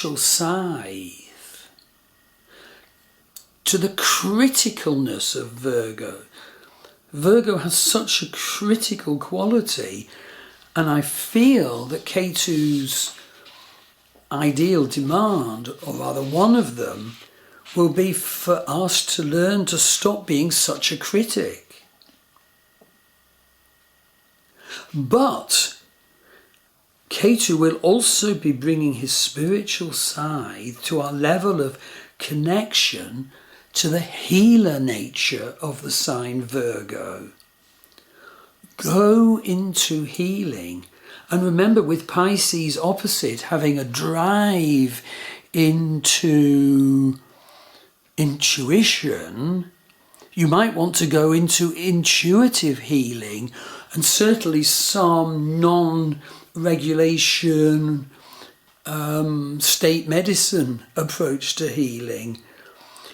scythe to the criticalness of Virgo. Virgo has such a critical quality, and I feel that Ketu's ideal demand, or rather one of them, will be for us to learn to stop being such a critic. But Ketu will also be bringing his spiritual side to our level of connection to the healer nature of the sign Virgo. Go into healing. And remember, with Pisces opposite having a drive into intuition, you might want to go into intuitive healing, and certainly some non-regulation state medicine approach to healing.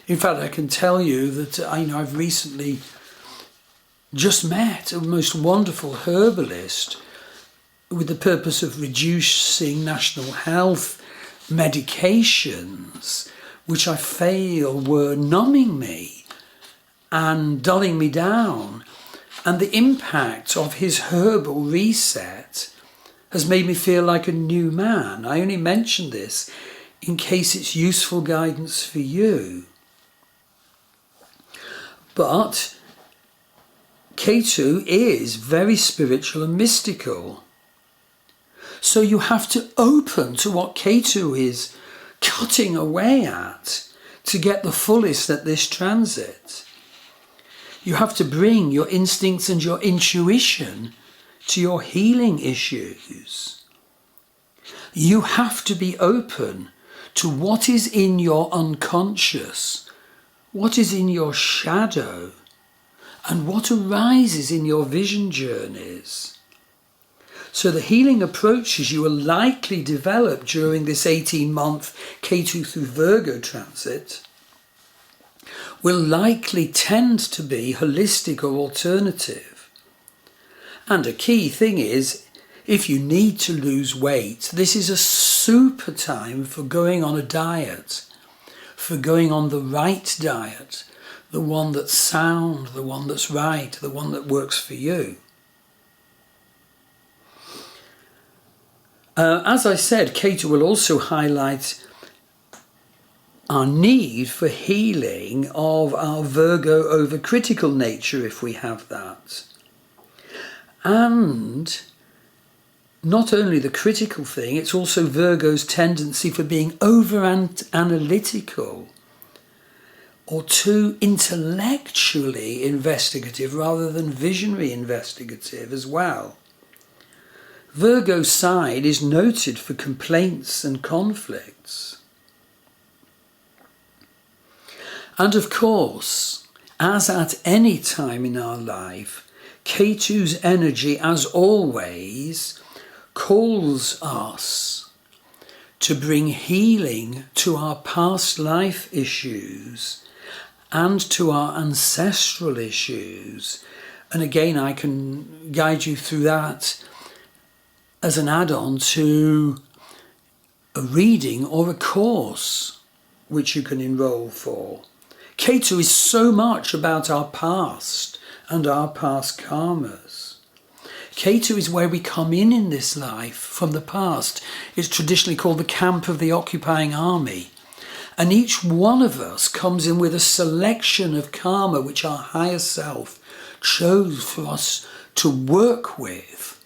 In fact, I can tell you that I've recently just met a most wonderful herbalist with the purpose of reducing national health medications, which I feel were numbing me and dulling me down. And the impact of his herbal reset has made me feel like a new man. I only mention this in case it's useful guidance for you. But Ketu is very spiritual and mystical. So you have to open to what Ketu is cutting away at to get the fullest at this transit. You have to bring your instincts and your intuition to your healing issues. You have to be open to what is in your unconscious, what is in your shadow, and what arises in your vision journeys. So the healing approaches you will likely develop during this 18-month Ketu through Virgo transit will likely tend to be holistic or alternative. And a key thing is, if you need to lose weight, this is a super time for going on a diet, for going on the right diet, the one that's sound, the one that's right, the one that works for you. As I said, Ketu will also highlight our need for healing of our Virgo overcritical nature, if we have that. And not only the critical thing, it's also Virgo's tendency for being over-analytical or too intellectually investigative rather than visionary investigative as well. Virgo's side is noted for complaints and conflicts. And of course, as at any time in our life, Ketu's energy, as always, calls us to bring healing to our past life issues and to our ancestral issues. And again, I can guide you through that as an add-on to a reading or a course which you can enroll for. Ketu is so much about our past and our past karmas. Ketu is where we come in this life from the past. It's traditionally called the camp of the occupying army. And each one of us comes in with a selection of karma which our higher self chose for us to work with.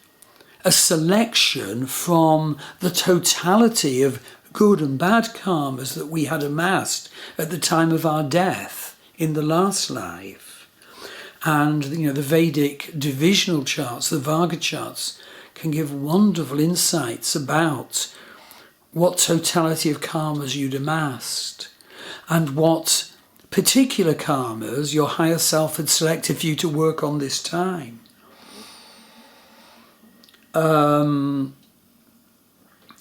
A selection from the totality of good and bad karmas that we had amassed at the time of our death in the last life. And the Vedic divisional charts, the Varga charts, can give wonderful insights about what totality of karmas you'd amassed and what particular karmas your higher self had selected for you to work on this time.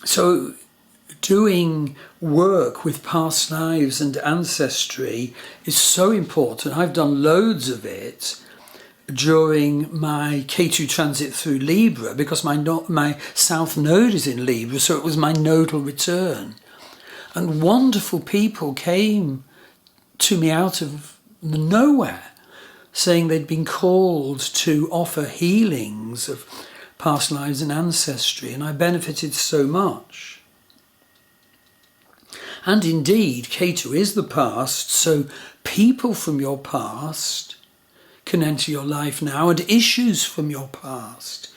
So doing work with past lives and ancestry is so important. I've done loads of it during my Ketu transit through Libra because my South Node is in Libra, so it was my nodal return. And wonderful people came to me out of nowhere, saying they'd been called to offer healings of past lives and ancestry, and I benefited so much. And indeed, Ketu is the past, so people from your past can enter your life now, and issues from your past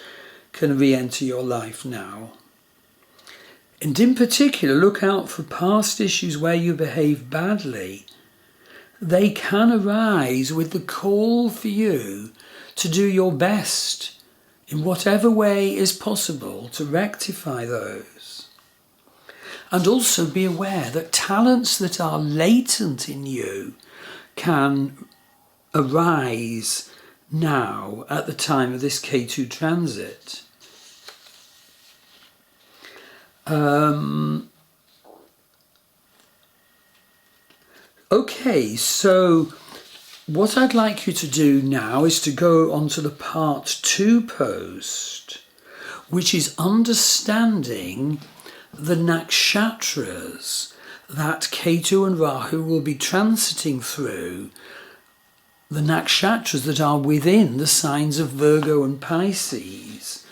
can re-enter your life now. And in particular, look out for past issues where you behave badly. They can arise with the call for you to do your best in whatever way is possible to rectify those. And also be aware that talents that are latent in you can arise now at the time of this Ketu transit. Okay, so what I'd like you to do now is to go on to the part 2 post, which is understanding the nakshatras that Ketu and Rahu will be transiting through, the nakshatras that are within the signs of Virgo and Pisces.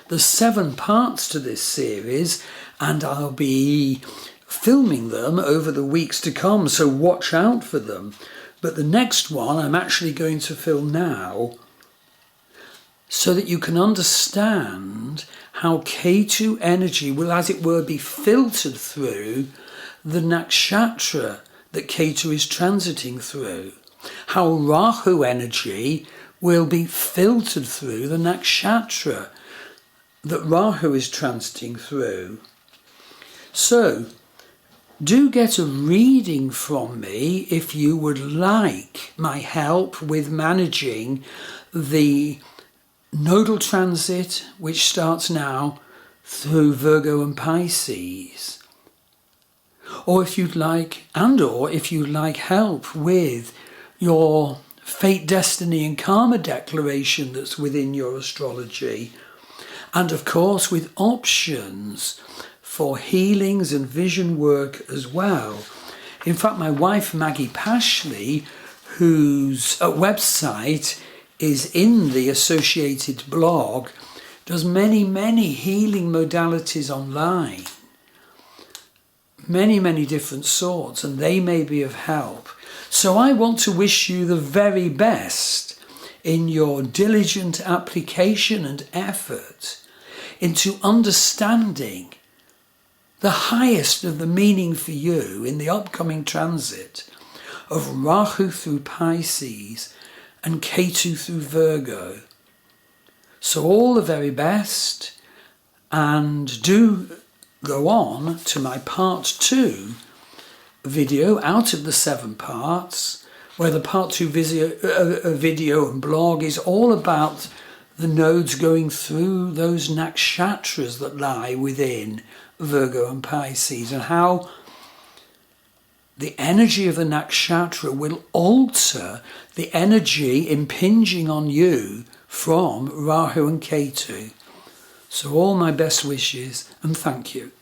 There's 7 parts to this series, and I'll be filming them over the weeks to come, so watch out for them. But the next one I'm actually going to film now, so that you can understand how Ketu energy will, as it were, be filtered through the nakshatra that Ketu is transiting through. How Rahu energy will be filtered through the nakshatra that Rahu is transiting through. So, do get a reading from me if you would like my help with managing the nodal transit, which starts now through Virgo and Pisces. Or if you'd like, help with your fate, destiny and karma declaration that's within your astrology. And of course with options for healings and vision work as well. In fact, my wife Maggie Pashley, whose website is in the associated blog, does many healing modalities online. Many different sorts, and they may be of help. So I want to wish you the very best in your diligent application and effort into understanding the highest of the meaning for you in the upcoming transit of Rahu through Pisces and Ketu through Virgo. So all the very best, and do go on to my part 2 video out of the 7 parts, where the part 2 video and blog is all about the nodes going through those nakshatras that lie within Virgo and Pisces, and how the energy of the nakshatra will alter the energy impinging on you from Rahu and Ketu. So all my best wishes, and thank you.